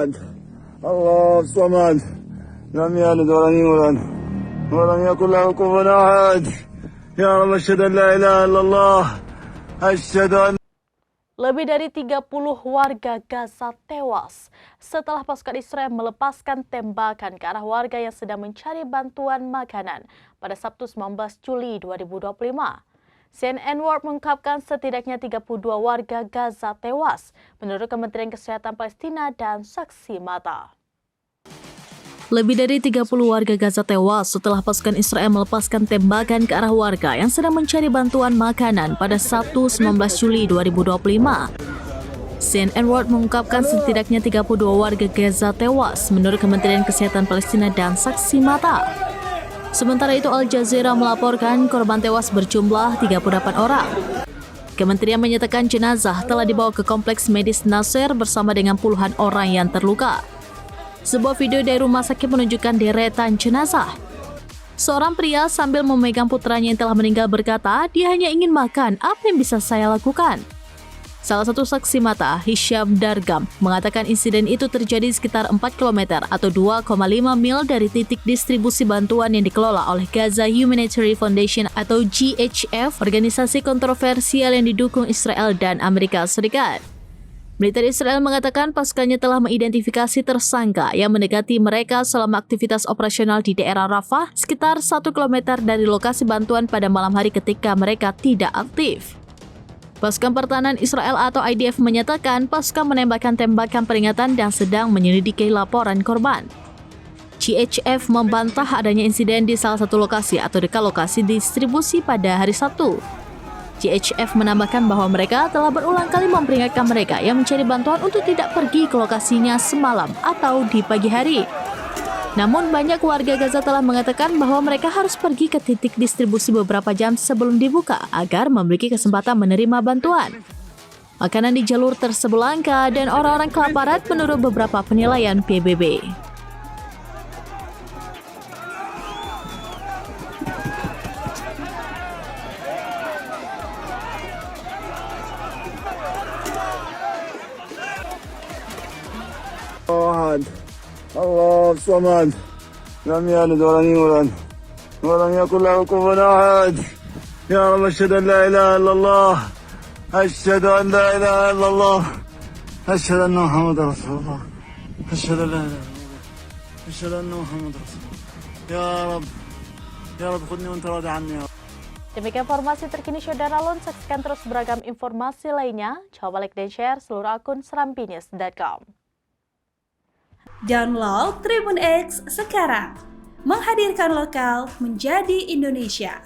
أحد الله الصمد لم يلد ولم يولد ولم يكن له كفوا أحد يا رب أشهد أن لا إله إلا الله أشهد أن. Lebih dari 30 warga Gaza tewas setelah pasukan Israel melepaskan tembakan ke arah warga yang sedang mencari bantuan makanan pada Sabtu 19 Juli 2025. CNN World mengungkapkan setidaknya 32 warga Gaza tewas menurut Kementerian Kesehatan Palestina dan saksi mata. Lebih dari 30 warga Gaza tewas setelah pasukan Israel melepaskan tembakan ke arah warga yang sedang mencari bantuan makanan pada Sabtu 19 Juli 2025. CNN World mengungkapkan setidaknya 32 warga Gaza tewas menurut Kementerian Kesehatan Palestina dan saksi mata. Sementara itu Al Jazeera melaporkan korban tewas berjumlah 38 orang. Kementerian menyatakan jenazah telah dibawa ke kompleks medis Nasser bersama dengan puluhan orang yang terluka. Sebuah video dari rumah sakit menunjukkan deretan jenazah. Seorang pria sambil memegang putranya yang telah meninggal berkata, dia hanya ingin makan, apa yang bisa saya lakukan? Salah satu saksi mata, Hisham Dargam, mengatakan insiden itu terjadi sekitar 4 km atau 2,5 mil dari titik distribusi bantuan yang dikelola oleh Gaza Humanitarian Foundation atau GHF, organisasi kontroversial yang didukung Israel dan Amerika Serikat. Militer Israel mengatakan pasukannya telah mengidentifikasi tersangka yang mendekati mereka selama aktivitas operasional di daerah Rafah sekitar 1 km dari lokasi bantuan pada malam hari ketika mereka tidak aktif. Pasukan Pertahanan Israel atau IDF menyatakan pasukan menembakkan tembakan peringatan dan sedang menyelidiki laporan korban. GHF membantah adanya insiden di salah satu lokasi atau dekat lokasi distribusi pada hari Sabtu. GHF menambahkan bahwa mereka telah berulang kali memperingatkan mereka yang mencari bantuan untuk tidak pergi ke lokasinya semalam atau di pagi hari. Namun banyak warga Gaza telah mengatakan bahwa mereka harus pergi ke titik distribusi beberapa jam sebelum dibuka agar memiliki kesempatan menerima bantuan. Makanan di jalur tersebut langka dan orang-orang kelaparan menurut beberapa penilaian PBB. أحد الله الصمد لم يلد ولم يولد ولم يكن له كفوا أحد يا رب أشهد أن لا إله إلا الله أشهد أن لا إله إلا الله أشهد أن محمد رسول الله أشهد أن لا إله إلا الله أشهد أن محمد رسول الله يا رب خذني وأنت راضي عني يا رب. Demikian informasi terkini Saudara Lun, saksikan terus beragam informasi lainnya. Coba like dan share seluruh akun serambinews.com. Download Tribun X sekarang, menghadirkan lokal menjadi Indonesia.